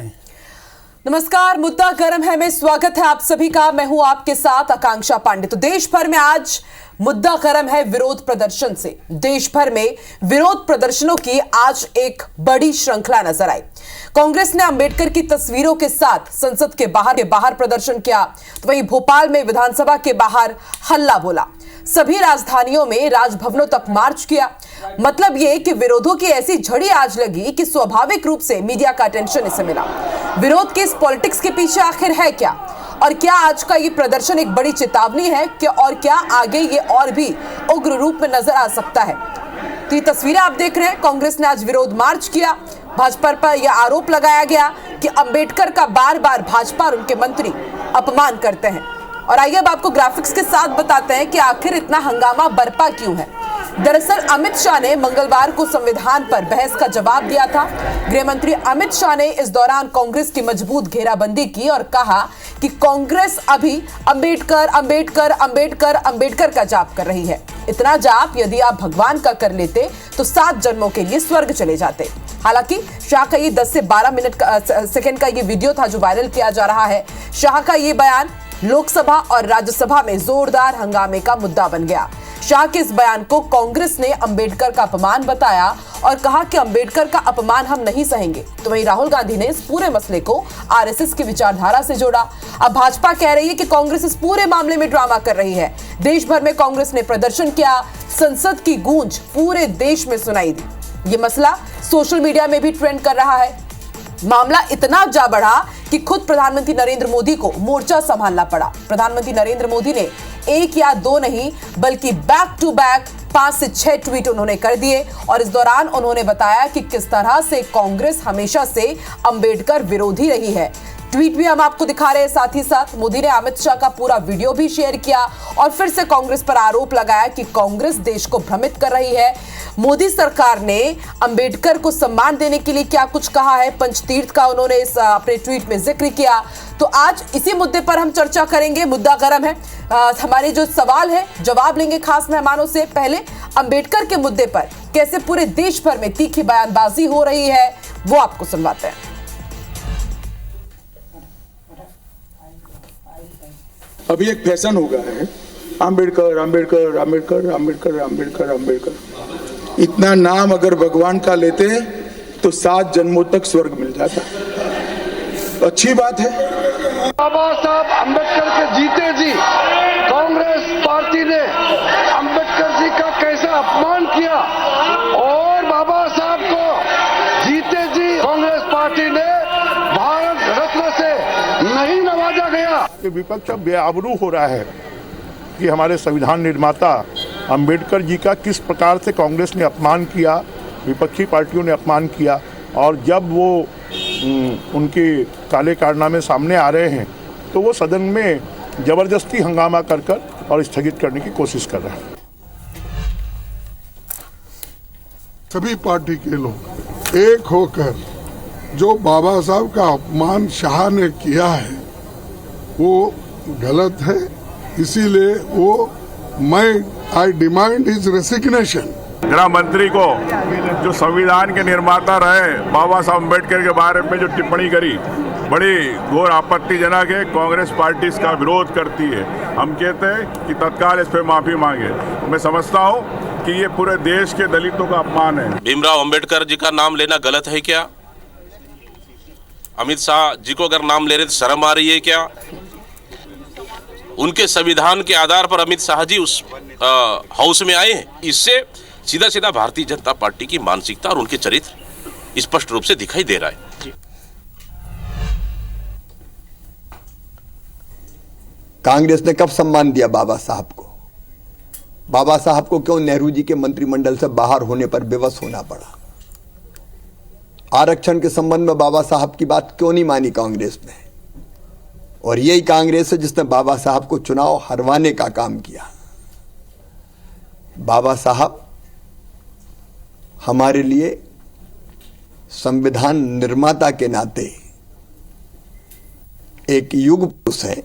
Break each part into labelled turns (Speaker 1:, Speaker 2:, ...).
Speaker 1: हैं।
Speaker 2: नमस्कार, मुद्दा गर्म है में स्वागत है आप सभी का। मैं हूं आपके साथ आकांक्षा पांडे। तो देश भर में आज मुद्दा गर्म है विरोध प्रदर्शन से। देश भर में विरोध प्रदर्शनों की आज एक बड़ी श्रृंखला नजर आई। कांग्रेस ने अंबेडकर की तस्वीरों के साथ संसद के बाहर प्रदर्शन किया, तो वहीं भोपाल में विधानसभा के बाहर हल्ला बोला। सभी राजधानियों में राजभवनों तक मार्च किया। मतलब यह कि विरोधों की ऐसी झड़ी आज लगी कि स्वाभाविक रूप से मीडिया का अटेंशन इसे मिला। विरोध के इस पॉलिटिक्स के पीछे आखिर है क्या, और क्या आज का ये प्रदर्शन एक बड़ी चेतावनी है कि और क्या आगे ये और भी उग्र रूप में नजर आ सकता है। तो ये तस्वीरें आप देख रहे हैं, कांग्रेस ने आज विरोध मार्च किया। भाजपा पर यह आरोप लगाया गया कि अंबेडकर का बार बार भाजपा और उनके मंत्री अपमान करते हैं। और आइए अब आपको ग्राफिक्स के साथ बताते हैं कि आखिर इतना हंगामा बरपा क्यों है। दरअसल अमित शाह ने मंगलवार को संविधान पर बहस का जवाब दिया था। गृह मंत्री अमित शाह ने इस दौरान कांग्रेस की मजबूत घेराबंदी की और कहा कि कांग्रेस अभी अंबेडकर अंबेडकर अंबेडकर अंबेडकर का जाप कर रही है। इतना जाप यदि आप भगवान का कर लेते तो 7 जन्मों के लिए स्वर्ग चले जाते। हालांकि शाह का ये 10 से 12 सेकंड का ये वीडियो था जो वायरल किया जा रहा है। शाह का ये बयान लोकसभा और राज्यसभा में जोरदार हंगामे का मुद्दा बन गया। शाह के इस बयान को कांग्रेस ने अंबेडकर का अपमान बताया और कहा कि अंबेडकर का अपमान हम नहीं सहेंगे। तो वहीं राहुल गांधी ने इस पूरे मसले को आरएसएस की विचारधारा से जोड़ा। अब भाजपा कह रही है कि कांग्रेस इस पूरे मामले में ड्रामा कर रही है। देश भर में कांग्रेस ने प्रदर्शन किया, संसद की गूंज पूरे देश में सुनाई दी। ये मसला सोशल मीडिया में भी ट्रेंड कर रहा है। मामला इतना जा बढ़ा कि खुद प्रधानमंत्री नरेंद्र मोदी को मोर्चा संभालना पड़ा। प्रधानमंत्री नरेंद्र मोदी ने 1 या 2 नहीं बल्कि बैक टू बैक 5 से 6 ट्वीट उन्होंने कर दिए और इस दौरान उन्होंने बताया कि किस तरह से कांग्रेस हमेशा से अंबेडकर विरोधी रही है। ट्वीट भी हम आपको दिखा रहे हैं। साथ ही साथ मोदी ने अमित शाह का पूरा वीडियो भी शेयर किया और फिर से कांग्रेस पर आरोप लगाया कि कांग्रेस देश को भ्रमित कर रही है। मोदी सरकार ने अंबेडकर को सम्मान देने के लिए क्या कुछ कहा है, पंचतीर्थ का उन्होंने इस अपने ट्वीट में जिक्र किया। तो आज इसी मुद्दे पर हम चर्चा करेंगे। मुद्दा गर्म है। हमारे जो सवाल है जवाब लेंगे खास मेहमानों से। पहले अंबेडकर के मुद्दे पर कैसे पूरे देश भर में तीखी बयानबाजी हो रही है वो आपको सुनवाते हैं।
Speaker 3: अभी एक फैशन हो गया है, अंबेडकर अंबेडकर अंबेडकर अंबेडकर अंबेडकर अंबेडकर। इतना नाम अगर भगवान का लेते तो 7 जन्मों तक स्वर्ग मिल जाता। अच्छी बात है।
Speaker 4: बाबा साहब अंबेडकर के जीते जी कांग्रेस पार्टी ने अंबेडकर जी का कैसा अपमान किया और बाबा साहब को जीते जी कांग्रेस पार्टी ने भारत रत्न से नहीं नवाजा गया।
Speaker 5: विपक्ष अब बेआबरू हो रहा है कि हमारे संविधान निर्माता अंबेडकर जी का किस प्रकार से कांग्रेस ने अपमान किया, विपक्षी पार्टियों ने अपमान किया। और जब वो उनके काले कारनामे सामने आ रहे हैं तो वो सदन में जबरदस्ती हंगामा कर और स्थगित करने की कोशिश कर रहे हैं।
Speaker 6: सभी पार्टी के लोग एक होकर जो बाबा साहब का अपमान शाह ने किया है वो गलत है। इसीलिए आई डिमांड हिज रेसिग्नेशन।
Speaker 7: गृह मंत्री को जो संविधान के निर्माता रहे बाबा साहब अम्बेडकर के बारे में जो टिप्पणी करी बड़ी घोर आपत्तिजनक है। कांग्रेस पार्टी इसका विरोध करती है। हम कहते हैं कि तत्काल इस पर माफी मांगे। मैं समझता हूँ कि ये पूरे देश के दलितों का अपमान है।
Speaker 8: भीमराव अंबेडकर जी का नाम लेना गलत है क्या? अमित शाह जी को अगर नाम ले रहे तो शर्म आ रही है क्या? उनके संविधान के आधार पर अमित शाह जी उस हाउस में आए हैं। इससे सीधा सीधा भारतीय जनता पार्टी की मानसिकता और उनके चरित्र स्पष्ट रूप से दिखाई दे रहा है।
Speaker 9: कांग्रेस ने कब सम्मान दिया बाबा साहब को? बाबा साहब को क्यों नेहरू जी के मंत्रिमंडल से बाहर होने पर बेबस होना पड़ा? आरक्षण के संबंध में बाबा साहब की बात क्यों नहीं मानी कांग्रेस ने? और यही कांग्रेस है जिसने बाबा साहब को चुनाव हरवाने का काम किया। बाबा साहब हमारे लिए संविधान निर्माता के नाते एक युग पुरुष है।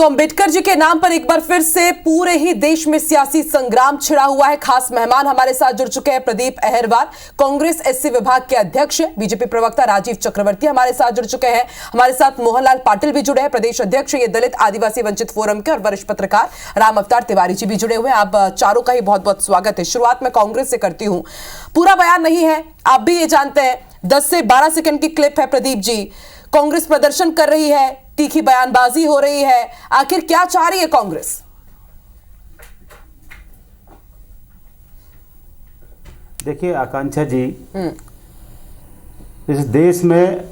Speaker 2: तो अंबेडकर जी के नाम पर एक बार फिर से पूरे ही देश में सियासी संग्राम छिड़ा हुआ है। खास मेहमान हमारे साथ जुड़ चुके हैं प्रदीप अहरवाल, कांग्रेस एससी विभाग के अध्यक्ष, बीजेपी प्रवक्ता राजीव चक्रवर्ती हमारे साथ जुड़ चुके हैं। हमारे साथ मोहनलाल पाटिल भी जुड़े हैं, प्रदेश अध्यक्ष ये दलित आदिवासी वंचित फोरम के, और वरिष्ठ पत्रकार राम अवतार तिवारी जी भी जुड़े हुए हैं। आप चारों का ही बहुत बहुत स्वागत है। शुरुआत में कांग्रेस से करती हूं, पूरा बयान नहीं है, आप भी ये जानते हैं, 10 से 12 सेकंड की क्लिप है। प्रदीप जी, कांग्रेस प्रदर्शन कर रही है, तीखी बयानबाजी हो रही है, आखिर क्या चाह रही है कांग्रेस?
Speaker 1: देखिए आकांक्षा जी, इस देश में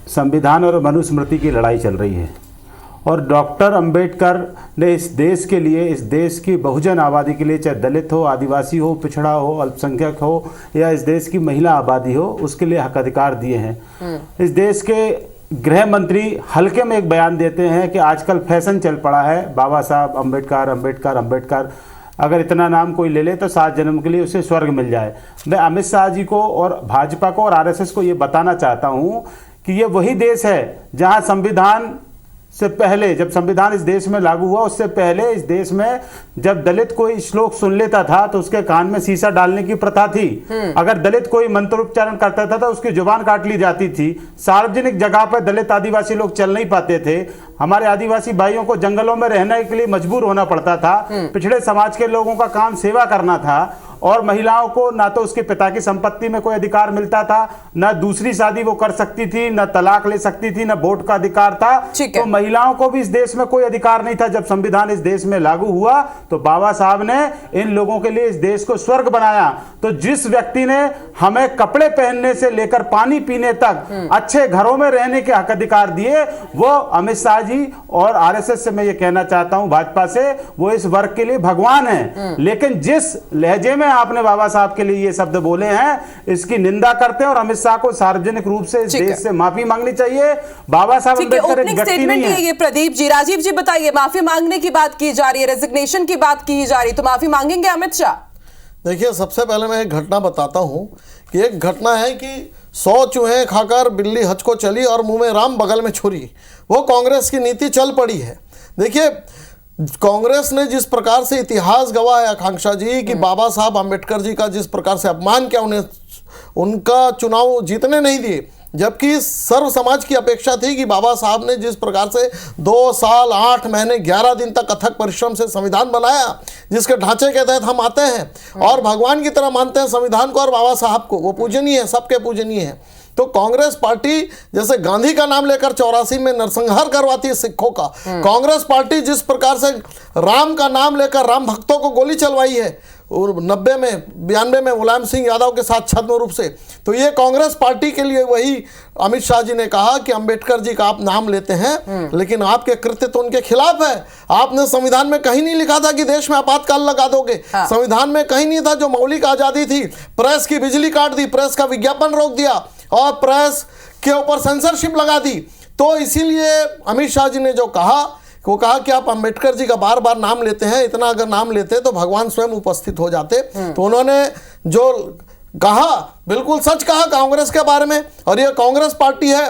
Speaker 1: संविधान और मनुस्मृति की लड़ाई चल रही है और डॉक्टर अंबेडकर ने इस देश के लिए, इस देश की बहुजन आबादी के लिए, चाहे दलित हो, आदिवासी हो, पिछड़ा हो, अल्पसंख्यक हो या इस देश की महिला आबादी हो, उसके लिए हक अधिकार दिए हैं। इस देश के गृह मंत्री हल्के में एक बयान देते हैं कि आजकल फैशन चल पड़ा है, बाबा साहब अम्बेडकर अम्बेडकर अम्बेडकर, अगर इतना नाम कोई ले ले तो 7 जन्म के लिए उसे स्वर्ग मिल जाए। मैं अमित शाह जी को और भाजपा को और आरएसएस को ये बताना चाहता हूँ कि ये वही देश है जहाँ संविधान से पहले, जब संविधान इस देश में लागू हुआ उससे पहले इस देश में जब दलित कोई श्लोक सुन लेता था तो उसके कान में शीशा डालने की प्रथा थी। अगर दलित कोई मंत्रोच्चारण करता था तो उसकी जुबान काट ली जाती थी। सार्वजनिक जगह पर दलित आदिवासी लोग चल नहीं पाते थे। हमारे आदिवासी भाइयों को जंगलों में रहने के लिए मजबूर होना पड़ता था। पिछड़े समाज के लोगों का काम सेवा करना था और महिलाओं को ना तो उसके पिता की संपत्ति में कोई अधिकार मिलता था, ना दूसरी शादी वो कर सकती थी, ना तलाक ले सकती थी, ना वोट का अधिकार था। तो महिलाओं को भी इस देश में कोई अधिकार नहीं था। जब संविधान इस देश में लागू हुआ तो बाबा साहब ने इन लोगों के लिए इस देश को स्वर्ग बनाया। तो जिस व्यक्ति ने हमें कपड़े पहनने से लेकर पानी पीने तक, अच्छे घरों में रहने के हक अधिकार दिए, वो अमित शाह जी और आरएसएस से मैं ये कहना चाहता हूं, भाजपा से, वो इस वर्ग के लिए भगवान है। लेकिन जिस लहजे में आपने बाबा साहब के लिए ये शब्द बोले हैं, इसकी निंदा करते हैं और अमित शाह को सार्वजनिक रूप से इस देश से माफी मांगनी चाहिए। बाबा साहब अम्बेडकर एक व्यक्ति नहीं है।
Speaker 2: ये प्रदीप जी, राजीव जी बताइए, माफी मांगने की बात की जा रही है, रेजिग्नेशन की बात की जा रही है, तो माफी मांगेंगे अमित शाह?
Speaker 10: देखिए, सबसे पहले मैं एक घटना बताता हूं कि एक घटना है कि 100 चूहे खाकर बिल्ली हज को चली और मुंह में राम बगल में छुरी, वो कांग्रेस की नीति चल पड़ी है। देखिए, कांग्रेस ने जिस प्रकार से इतिहास गवाह है आकांक्षा जी कि बाबा साहब अम्बेडकर जी का जिस प्रकार से अपमान किया, उन्हें उनका चुनाव जीतने नहीं दिए, जबकि सर्व समाज की अपेक्षा थी कि बाबा साहब ने जिस प्रकार से 2 साल 8 महीने 11 दिन तक अथक परिश्रम से संविधान बनाया, जिसके ढांचे के तहत हम आते हैं और भगवान की तरह मानते हैं संविधान को और बाबा साहब को, वो पूजनीय है, सबके पूजनीय है। तो कांग्रेस पार्टी जैसे गांधी का नाम लेकर 84 में नरसंहार करवाती है सिखों का, कांग्रेस पार्टी जिस प्रकार से राम का नाम लेकर राम भक्तों को गोली चलवाई है और 92 में मुलायम सिंह यादव के साथ छद्म रूप से, तो ये कांग्रेस पार्टी के लिए वही अमित शाह जी ने कहा कि अंबेडकर जी का आप नाम लेते हैं लेकिन आपके कृत्य तो उनके खिलाफ है। आपने संविधान में कहीं नहीं लिखा था कि देश में आपातकाल लगा दोगे। संविधान में कहीं नहीं था जो मौलिक आजादी थी, प्रेस की बिजली काट दी, प्रेस का विज्ञापन रोक दिया और प्रेस के ऊपर सेंसरशिप लगा दी। तो इसीलिए अमित शाह जी ने जो कहा, वो कहा कि आप अंबेडकर जी का बार बार नाम लेते हैं, इतना अगर नाम लेते तो भगवान स्वयं उपस्थित हो जाते। तो उन्होंने जो कहा बिल्कुल सच कहा कांग्रेस के बारे में। और ये कांग्रेस पार्टी है,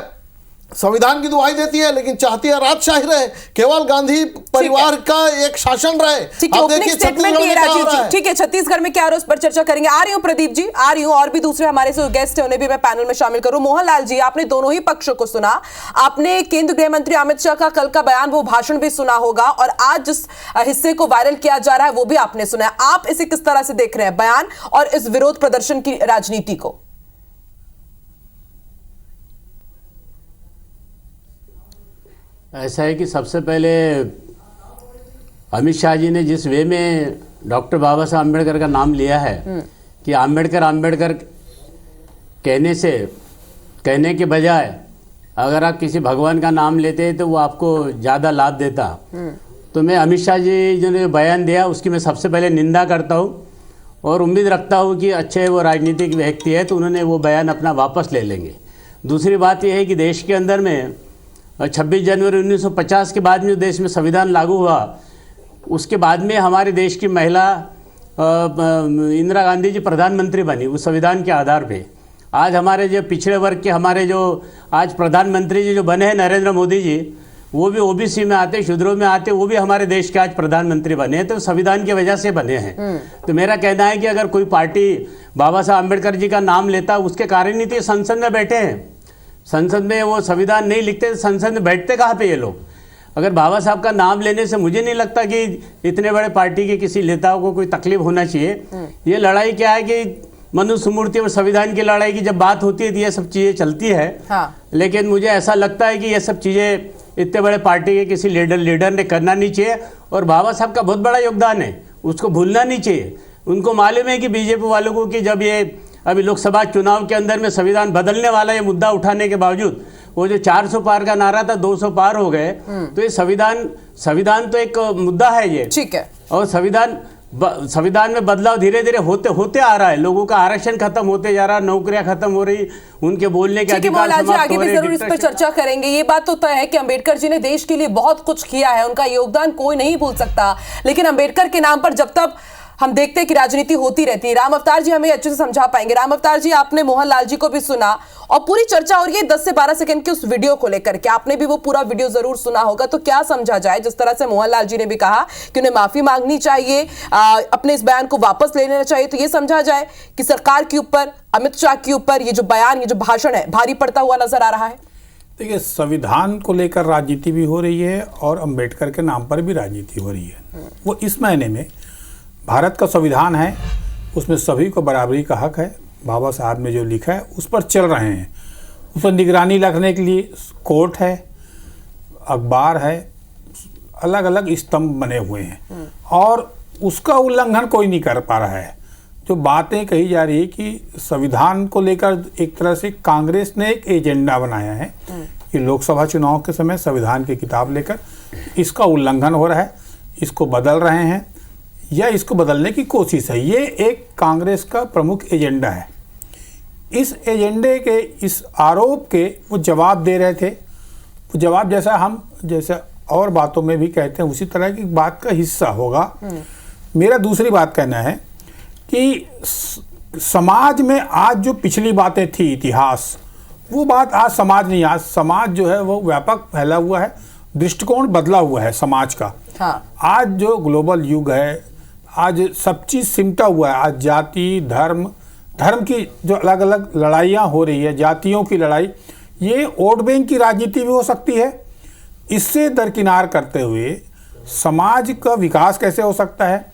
Speaker 10: संविधान की दुहाई देती है लेकिन चाहती है राजशाही रहे, केवल गांधी परिवार का एक शासन रहे।
Speaker 2: अब देखिए छत्तीसगढ़ में क्या हो रहा है। ठीक है, छत्तीसगढ़ में क्या हो रहा है उस पर चर्चा करेंगे। आ रही हूं प्रदीप जी, आ रही हूं, और भी दूसरे हमारे जो गेस्ट हैं उन्हें भी मैं पैनल में शामिल करूं। मोहनलाल जी, आपने दोनों ही पक्षों को सुना, आपने केंद्रीय गृह मंत्री अमित शाह का कल का बयान, वो भाषण भी सुना होगा, और आज जिस हिस्से को वायरल किया जा रहा है वो भी आपने सुना है। आप इसे किस तरह से देख रहे हैं, बयान और इस विरोध प्रदर्शन की राजनीति को?
Speaker 11: ऐसा है कि सबसे पहले अमित शाह जी ने जिस वे में डॉक्टर बाबा साहब अम्बेडकर का नाम लिया है कि अम्बेडकर अम्बेडकर कहने के बजाय अगर आप किसी भगवान का नाम लेते तो वो आपको ज़्यादा लाभ देता। तो मैं अमित शाह जी जो ने बयान दिया उसकी मैं सबसे पहले निंदा करता हूँ और उम्मीद रखता हूँ कि अच्छे वो राजनीतिक व्यक्ति है तो उन्होंने वो बयान अपना वापस ले लेंगे। दूसरी बात यह है कि देश के अंदर में 26 जनवरी 1950 के बाद में जो देश में संविधान लागू हुआ, उसके बाद में हमारे देश की महिला इंदिरा गांधी जी प्रधानमंत्री बनी उस संविधान के आधार पे। आज हमारे जो पिछड़े वर्ग के हमारे जो आज प्रधानमंत्री जी जो बने हैं नरेंद्र मोदी जी, वो भी ओबीसी में आते, शूद्रों में आते, वो भी हमारे देश के आज प्रधानमंत्री बने हैं, तो संविधान की वजह से बने हैं। तो मेरा कहना है कि अगर कोई पार्टी बाबा साहब अम्बेडकर जी का नाम लेता, उसके कारण ही तो ये संसद में बैठे हैं। संसद में वो संविधान नहीं लिखते, संसद में बैठते कहाँ पे ये लोग? अगर बाबा साहब का नाम लेने से मुझे नहीं लगता कि इतने बड़े पार्टी के किसी नेताओं को कोई तकलीफ होना चाहिए। ये लड़ाई क्या है कि मनुष्य मूर्ति और संविधान की लड़ाई की जब बात होती है तो ये सब चीज़ें चलती है।
Speaker 2: हाँ।
Speaker 11: लेकिन मुझे ऐसा लगता है कि ये सब चीज़ें इतने बड़े पार्टी के किसी लीडर ने करना नहीं चाहिए। और बाबा साहब का बहुत बड़ा योगदान है, उसको भूलना नहीं चाहिए। उनको मालूम है कि बीजेपी वालों को कि जब ये अभी लोकसभा चुनाव के अंदर में संविधान बदलने वाला ये मुद्दा उठाने के बावजूद वो जो 400 पार का नारा था 200 पार हो गए। तो ये संविधान तो एक मुद्दा है ये, ठीक है। और संविधान में बदलाव धीरे धीरे होते आ रहा है। लोगों का आरक्षण खत्म होते जा रहा, नौकरियां खत्म हो रही, उनके बोलने के अधिकार समाप्त हो रहे।
Speaker 2: आगे भी जरूर इस पर चर्चा करेंगे। ये बात तो तय है कि अंबेडकर जी ने देश के लिए बहुत कुछ किया है, उनका योगदान कोई नहीं भूल सकता। लेकिन अंबेडकर के नाम पर जब तक हम देखते हैं कि राजनीति होती रहती है। राम अवतार जी हमें अच्छे से समझा पाएंगे। राम अवतार जी, आपने मोहनलाल जी को भी सुना और पूरी चर्चा हो रही है 10 से 12 सेकंड की उस वीडियो को लेकर के, आपने भी वो पूरा वीडियो जरूर सुना होगा। तो क्या समझा जाए? जिस तरह से मोहनलाल जी ने भी कहा कि उन्हें माफी मांगनी चाहिए, अपने इस बयान को वापस ले लेना चाहिए, तो ये समझा जाए कि सरकार के ऊपर, अमित शाह के ऊपर ये जो बयान, ये जो भाषण है, भारी पड़ता हुआ नजर आ रहा है।
Speaker 12: देखिए, संविधान को लेकर राजनीति भी हो रही है और अंबेडकर के नाम पर भी राजनीति हो रही है। वो इस महीने में भारत का संविधान है, उसमें सभी को बराबरी का हक है। बाबा साहब ने जो लिखा है उस पर चल रहे हैं। उस पर निगरानी रखने के लिए कोर्ट है, अखबार है, अलग अलग स्तंभ बने हुए हैं और उसका उल्लंघन कोई नहीं कर पा रहा है। जो बातें कही जा रही है कि संविधान को लेकर एक तरह से कांग्रेस ने एक एजेंडा बनाया है कि लोकसभा चुनाव के समय संविधान की किताब लेकर इसका उल्लंघन हो रहा है, इसको बदल रहे हैं या इसको बदलने की कोशिश है। ये एक कांग्रेस का प्रमुख एजेंडा है। इस एजेंडे के, इस आरोप के वो जवाब दे रहे थे। वो जवाब जैसा हम जैसे और बातों में भी कहते हैं उसी तरह की बात का हिस्सा होगा। मेरा दूसरी बात कहना है कि समाज में आज जो पिछली बातें थी, इतिहास, वो बात आज समाज नहीं, आज समाज जो है वो व्यापक फैला हुआ है, दृष्टिकोण बदला हुआ है समाज का। हाँ। आज जो ग्लोबल युग है, आज सब चीज़ सिमटा हुआ है। आज जाति, धर्म की जो अलग अलग लड़ाइयाँ हो रही है, जातियों की लड़ाई, ये वोट बैंक की राजनीति भी हो सकती है। इससे दरकिनार करते हुए समाज का विकास कैसे हो सकता है,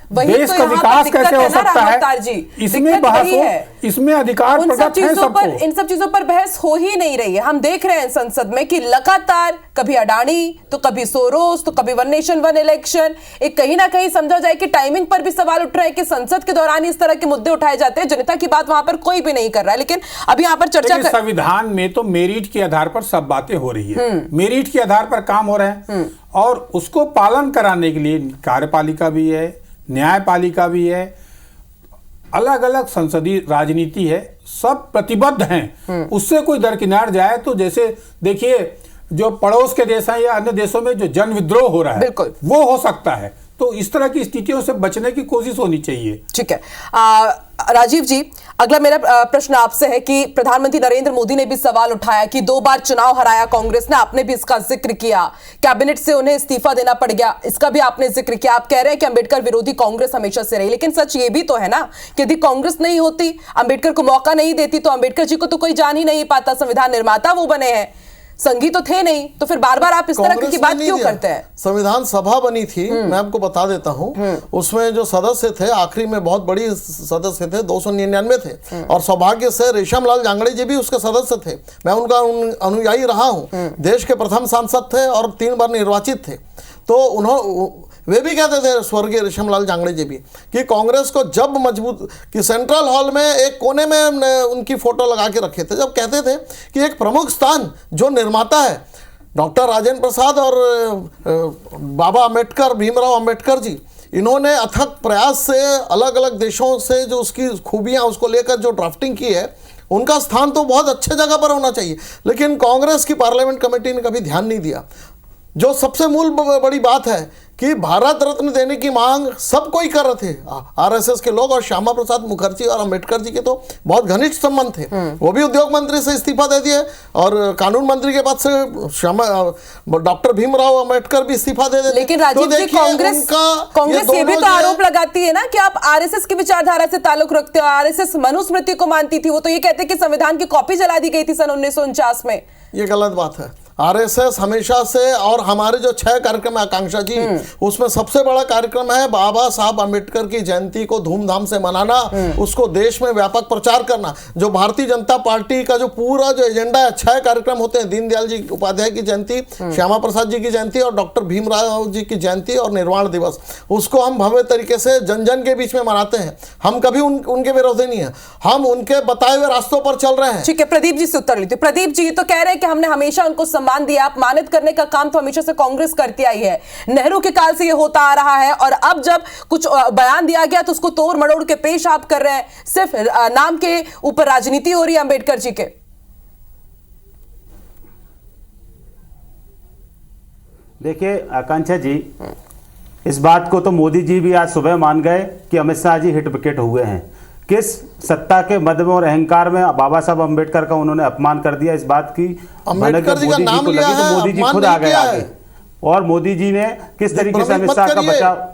Speaker 12: देश का विकास कैसे हो सकता है, इसमें बहस हो, इसमें अधिकार प्रकट है सबको।
Speaker 2: इन सब चीजों पर बहस हो ही नहीं रही है। हम देख रहे हैं संसद में कि लगातार कभी अडानी, तो कभी सोरोस, तो कभी वन नेशन वन इलेक्शन। एक कहीं ना कहीं समझा जाए कि टाइमिंग पर भी सवाल उठ रहा है कि संसद के दौरान इस तरह के मुद्दे उठाए जाते हैं, जनता की बात वहां पर कोई भी नहीं कर रहा है। लेकिन अभी यहाँ पर चर्चा
Speaker 12: संविधान में तो मेरिट के आधार पर सब बातें हो रही है, मेरिट के आधार पर काम हो रहे हैं और उसको पालन कराने के लिए कार्यपालिका भी है, न्यायपालिका भी है, अलग अलग संसदीय राजनीति है, सब प्रतिबद्ध हैं। उससे कोई दरकिनार जाए तो जैसे देखिए जो पड़ोस के देश हैं या अन्य देशों में जो जन विद्रोह हो रहा है वो हो सकता है। तो इस तरह की स्थितियों से बचने की कोशिश होनी चाहिए।
Speaker 2: ठीक है। राजीव जी, अगला मेरा प्रश्न आपसे है कि प्रधानमंत्री नरेंद्र मोदी ने भी सवाल उठाया कि 2 बार चुनाव हराया कांग्रेस ने, आपने भी इसका जिक्र किया, कैबिनेट से उन्हें इस्तीफा देना पड़ गया, इसका भी आपने जिक्र किया। आप कह रहे हैं कि अंबेडकर विरोधी कांग्रेस हमेशा से रही, लेकिन सच ये भी तो है ना कि यदि कांग्रेस नहीं होती, अंबेडकर को मौका नहीं देती, तो अंबेडकर जी को तो कोई जान ही नहीं पाता। संविधान निर्माता वो बने हैं, संघी तो थे नहीं, तो फिर बार बार आप इस तरह की बात क्यों करते हैं?
Speaker 10: संविधान सभा बनी थी, मैं आपको बता देता हूं, उसमें जो सदस्य थे आखिरी में बहुत बड़ी सदस्य थे, 299 थे और सौभाग्य से रेशमलाल जांगड़े जी भी उसके सदस्य थे। मैं उनका अनुयायी रहा हूं, देश के प्रथम सांसद थे और 3 बार निर्वाचित थे। तो वे भी कहते थे, स्वर्गीय रेशमलाल जांगड़े जी भी, कि कांग्रेस को जब मजबूत कि सेंट्रल हॉल में एक कोने में उनकी फोटो लगा के रखे थे, जब कहते थे कि एक प्रमुख स्थान जो निर्माता है डॉक्टर राजेंद्र प्रसाद और बाबा अम्बेडकर, भीमराव अम्बेडकर जी, इन्होंने अथक प्रयास से अलग अलग देशों से जो उसकी खूबियाँ उसको लेकर जो ड्राफ्टिंग की है, उनका स्थान तो बहुत अच्छे जगह पर होना चाहिए। लेकिन कांग्रेस की पार्लियामेंट कमेटी ने कभी ध्यान नहीं दिया। जो सबसे मूल बड़ी बात है कि भारत रत्न देने की मांग सब कोई कर रहे थे, आरएसएस के लोग, और श्यामा प्रसाद मुखर्जी और अंबेडकर जी के तो बहुत घनिष्ठ संबंध थे। वो भी उद्योग मंत्री से इस्तीफा दे दिए और कानून मंत्री के पद से श्यामा डॉक्टर भीमराव अंबेडकर भी इस्तीफा दे देते।
Speaker 2: लेकिन राजीव जी, कांग्रेस ये भी तो आरोप लगाती है ना कि आप आरएसएस की विचारधारा से ताल्लुक रखते हो। आरएसएस मनुस्मृति को मानती थी, वो तो ये कहते हैं कि संविधान की कॉपी जला दी गई थी सन 1949 में।
Speaker 10: ये गलत बात है। आरएसएस हमेशा से, और हमारे जो 6 कार्यक्रम है आकांक्षा जी, उसमें सबसे बड़ा कार्यक्रम है बाबा साहब अंबेडकर की जयंती को धूमधाम से मनाना, उसको देश में व्यापक प्रचार करना। जो भारतीय जनता पार्टी का जो पूरा जो एजेंडा है, 6 कार्यक्रम होते हैं, दीनदयाल जी उपाध्याय की जयंती, श्यामा प्रसाद जी की जयंती और डॉक्टर भीमराव जी की जयंती और निर्वाण दिवस, उसको हम भव्य तरीके से जन जन के बीच में मनाते हैं। हम कभी उनके विरोधी नहीं है, हम उनके बताए हुए रास्तों पर चल रहे हैं।
Speaker 2: ठीक है, प्रदीप जी से उत्तर लेते। प्रदीप जी तो कह रहे हैं कि हमने हमेशा उनको सम्मान दिया, अपमानित करने का काम तो हमेशा से कांग्रेस करती आई है, नेहरू के काल से ये होता आ रहा है, और अब जब कुछ बयान दिया गया तो उसको तोड़ मड़ोड़ के पेश आप कर रहे हैं। सिर्फ नाम के ऊपर राजनीति हो रही है अंबेडकर जी के।
Speaker 1: देखिए आकांक्षा जी, इस बात को तो मोदी जी भी आज सुबह मान गए कि अमित शाह जी हिट विकेट हुए हैं। किस सत्ता के मद में और अहंकार में बाबा साहब अंबेडकर का उन्होंने अपमान कर दिया, इस बात की
Speaker 10: अंबेडकर जी का नाम लिया है,
Speaker 1: तो मोदी जी खुद आ गए आगे। और मोदी जी ने किस तरीके से अमित शाह का बचाव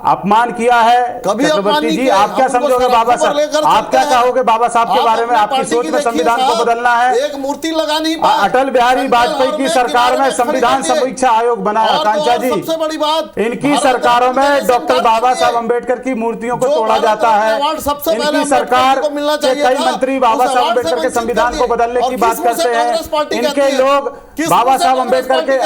Speaker 1: अपमान किया है। चक्रवर्ती जी, आप क्या समझोगे बाबा साहब, आप क्या कहोगे बाबा साहब के बारे में? आपकी सोच में संविधान को बदलना है।
Speaker 10: एक मूर्ति लगा नहीं पाए।
Speaker 1: अटल बिहारी वाजपेयी की सरकार में संविधान समीक्षा आयोग बना। आकांक्षा जी,
Speaker 10: सबसे बड़ी बात,
Speaker 1: इनकी सरकारों में डॉक्टर बाबा साहब अंबेडकर की मूर्तियों को तोड़ा जाता है। इनकी सरकार के कई मंत्री बाबा साहब अंबेडकर के संविधान को बदलने की बात करते हैं। इनके लोग बाबा साहब अंबेडकर के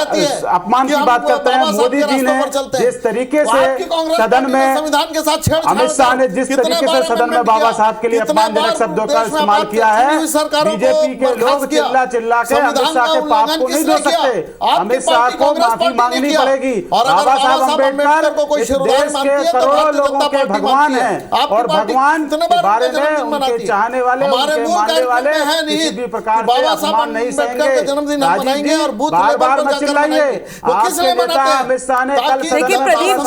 Speaker 1: अपमान की बात करते हैं। मोदी जी ने जिस तरीके से सदन में अमित शाह ने जिस तरीके से सदन में बाबा साहब के लिए अपमानजनक शब्दों का इस्तेमाल किया है, बीजेपी के लोग चिल्ला चिल्ला के अमित शाह के पाप को नहीं धो सकते। अमित शाह को माफी मांगनी पड़ेगी। बाबा साहब अंबेडकर इस देश के करोड़ों लोगों के भगवान हैं, और भगवान के बारे में उनके चाहने वाले, उनके मानने वाले किसी भी प्रकार से अपमान नहीं सहेंगे। राजीव जी, बार बार मत चिल्लाइए। आपके नेता अमित शाह ने कल
Speaker 2: प्रदीप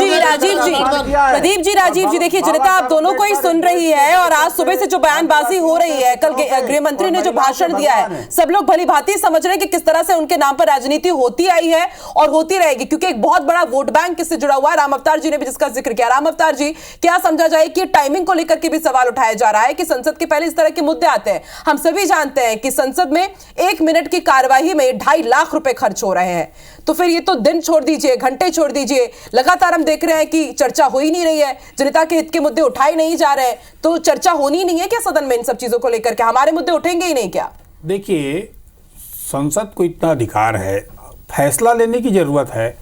Speaker 2: जी, राजीव जी देखिए, जनता आप दोनों को ही सुन रही है, और आज सुबह से जो बयानबाजी हो रही है, कल गृह मंत्री ने जो भाषण दिया है, सब लोग भली भांति समझ रहे हैं कि किस तरह से उनके नाम पर राजनीति होती आई है और होती रहेगी, क्योंकि एक बहुत बड़ा वोट बैंक इससे जुड़ा हुआ है। राम अवतार जी ने भी जिसका जिक्र किया। राम अवतार जी, क्या समझा जाए कि टाइमिंग को लेकर के भी सवाल उठाया जा रहा है कि संसद के पहले इस तरह के मुद्दे आते हैं। हम सभी जानते हैं कि संसद में 1 मिनट की कार्यवाही में 2.5 लाख रुपए खर्च हो रहे हैं, तो फिर ये तो दिन छोड़ दीजिए, घंटे छोड़ दीजिए, लगातार हम देख रहे हैं कि चर्चा हो ही नहीं रही है, जनता के हित के मुद्दे उठाए नहीं जा रहे हैं। तो चर्चा होनी नहीं है क्या सदन में इन सब चीजों को लेकर के? हमारे मुद्दे उठेंगे ही नहीं क्या?
Speaker 12: देखिए, संसद को इतना अधिकार है, फैसला लेने की जरूरत है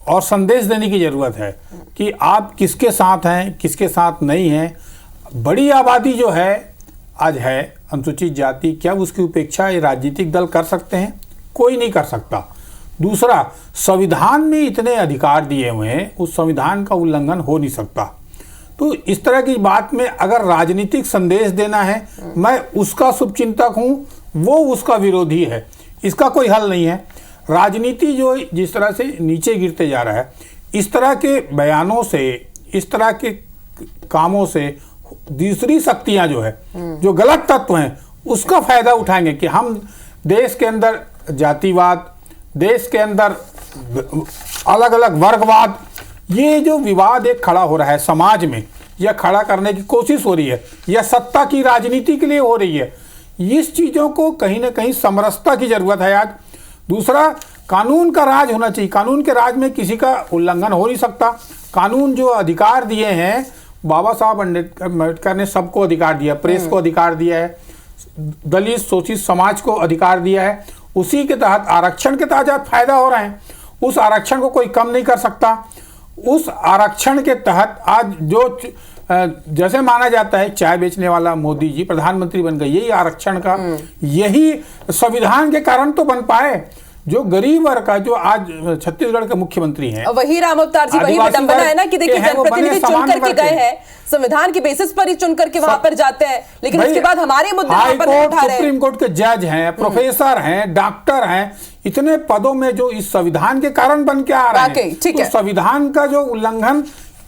Speaker 12: और संदेश देने की जरूरत है कि आप किसके साथ हैं, किसके साथ नहीं हैं। बड़ी आबादी जो है आज है अनुसूचित जाति, क्या उसकी उपेक्षा ये राजनीतिक दल कर सकते हैं? कोई नहीं कर सकता। दूसरा, संविधान में इतने अधिकार दिए हुए हैं, उस संविधान का उल्लंघन हो नहीं सकता। तो इस तरह की बात में अगर राजनीतिक संदेश देना है, मैं उसका शुभचिंतक हूँ, वो उसका विरोधी है, इसका कोई हल नहीं है। राजनीति जो जिस तरह से नीचे गिरते जा रहा है, इस तरह के बयानों से, इस तरह के कामों से दूसरी शक्तियां जो है, जो गलत तत्व हैं, उसका फायदा उठाएंगे कि हम देश के अंदर जातिवाद, देश के अंदर अलग अलग वर्गवाद, ये जो विवाद एक खड़ा हो रहा है समाज में, यह खड़ा करने की कोशिश हो रही है, यह सत्ता की राजनीति के लिए हो रही है। इस चीज़ों को कहीं ना कहीं समरसता की जरूरत है आज। दूसरा, कानून का राज होना चाहिए। कानून के राज में किसी का उल्लंघन हो नहीं सकता। कानून जो अधिकार दिए हैं, बाबा साहब अम्बेडकर ने सबको अधिकार दिया, प्रेस को अधिकार दिया है, दलित शोषित समाज को अधिकार दिया है, उसी के तहत आरक्षण के तहत फायदा हो रहे हैं। उस आरक्षण को कोई कम नहीं कर सकता। उस आरक्षण के तहत आज जो जैसे माना जाता है चाय बेचने वाला मोदी जी प्रधानमंत्री बन गए, यही आरक्षण का, यही संविधान के कारण तो बन पाए। जो गरीब वर्ग का, जो आज छत्तीसगढ़ के मुख्यमंत्री हैं,
Speaker 2: वही राम अवतार जी, वही विडंबना है ना कि देखिए जनप्रतिनिधि चुन करके गए हैं, संविधान के बेसिस पर ही चुन करके वहां पर जाते हैं, लेकिन उसके बाद हमारे मुद्दे वहां पर उठा रहे हैं।
Speaker 12: सुप्रीम कोर्ट के जज हैं, प्रोफेसर हैं, डॉक्टर हैं, इतने पदों में जो इस संविधान के कारण बन के आ रहे हैं, तो संविधान का जो उल्लंघन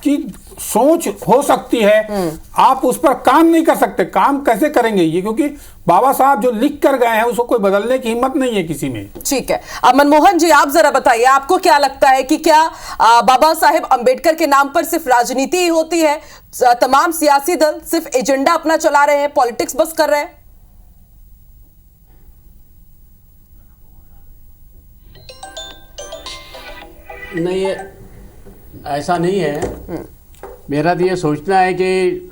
Speaker 12: की सोच हो सकती है, आप उस पर काम नहीं कर सकते। काम कैसे करेंगे ये, क्योंकि बाबा साहब जो लिख कर गए हैं उसको कोई बदलने की हिम्मत नहीं है किसी में।
Speaker 2: ठीक है, अब मनमोहन जी आप जरा बताइए, आपको क्या लगता है कि क्या बाबा साहेब अंबेडकर के नाम पर सिर्फ राजनीति ही होती है, तमाम सियासी दल सिर्फ एजेंडा अपना चला रहे हैं, पॉलिटिक्स बस कर रहे हैं?
Speaker 11: नहीं, ऐसा नहीं है। मेरा तो ये सोचना है कि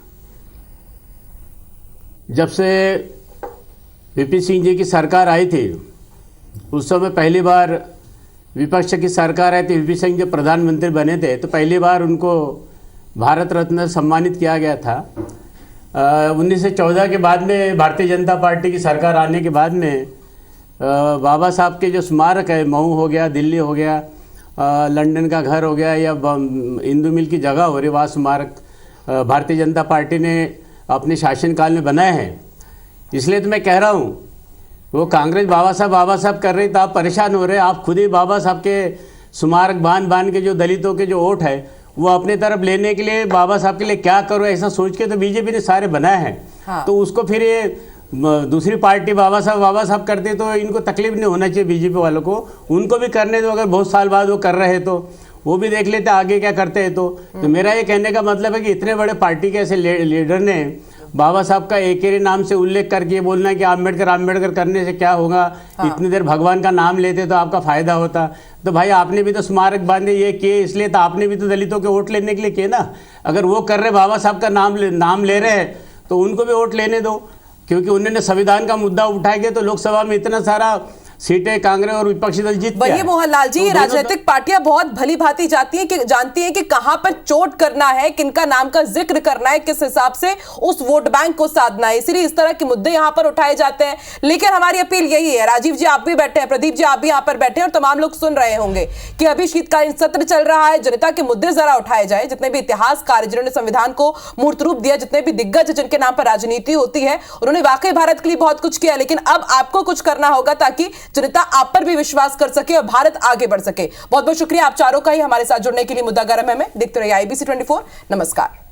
Speaker 11: जब से वीपी सिंह जी की सरकार आई थी, उस समय पहली बार विपक्ष की सरकार आई थी, वीपी सिंह जब प्रधानमंत्री बने थे तो पहली बार उनको भारत रत्न सम्मानित किया गया था। 1914 के बाद में भारतीय जनता पार्टी की सरकार आने के बाद में बाबा साहब के जो स्मारक है, मऊ हो गया, दिल्ली हो गया, लंदन का घर हो गया, या इंदू मिल की जगह हो रही, वहाँ स्मारक भारतीय जनता पार्टी ने अपने शासनकाल में बनाए हैं। इसलिए तो मैं कह रहा हूँ, वो कांग्रेस बाबा साहब कर रही, तो आप परेशान हो रहे हैं। आप खुद ही बाबा साहब के स्मारक बांध के जो दलितों के जो वोट है वो अपने तरफ लेने के लिए, बाबा साहब के लिए क्या करो ऐसा सोच के तो बीजेपी ने सारे बनाए हैं। हाँ। तो उसको फिर ये दूसरी पार्टी बाबा साहब करते तो इनको तकलीफ नहीं होना चाहिए बीजेपी वालों को, उनको भी करने दो। अगर बहुत साल बाद वो कर रहे हैं तो वो भी देख लेते आगे क्या करते हैं। तो मेरा ये कहने का मतलब है कि इतने बड़े पार्टी के ऐसे लीडर ने बाबा साहब का एक ही नाम से उल्लेख करके बोलना है कि आम्बेडकर करने से क्या होगा। हाँ। इतनी देर भगवान का नाम लेते तो आपका फायदा होता। तो भाई आपने भी तो स्मारक बांधे ये किए, इसलिए तो आपने भी तो दलितों के वोट लेने के लिए किए ना। अगर वो कर रहे बाबा साहब का नाम ले रहे हैं तो उनको भी वोट लेने दो, क्योंकि उन्होंने संविधान का मुद्दा उठाएंगे तो लोकसभा में इतना सारा सीटें कांग्रेस और विपक्षी दल जीत।
Speaker 2: वही मोहनलाल जी, तो राजनीतिक पार्टियां बहुत भली भांति जानती हैं कि कहां पर चोट करना है, किनका नाम का जिक्र करना है, किस हिसाब से उस वोट बैंक को साधना है, इसलिए इस तरह के मुद्दे यहां पर उठाए जाते हैं। लेकिन हमारी अपील यही है, राजीव जी आप भी बैठे हैं, प्रदीप जी आप भी यहां पर बैठे हैं और तमाम लोग सुन रहे होंगे कि अभी शीतकालीन सत्र चल रहा है, जनता के मुद्दे जरा उठाए जाए। जितने भी इतिहासकार जिन्होंने संविधान को मूर्त रूप दिया, जितने भी दिग्गज जिनके नाम पर राजनीति होती है, उन्होंने वाकई भारत के लिए बहुत कुछ किया, लेकिन अब आपको कुछ करना होगा ताकि जनता आप पर भी विश्वास कर सके और भारत आगे बढ़ सके। बहुत बहुत शुक्रिया आप चारों का ही हमारे साथ जुड़ने के लिए। मुद्दा गरम है में देखते रहिए IBC 24। नमस्कार।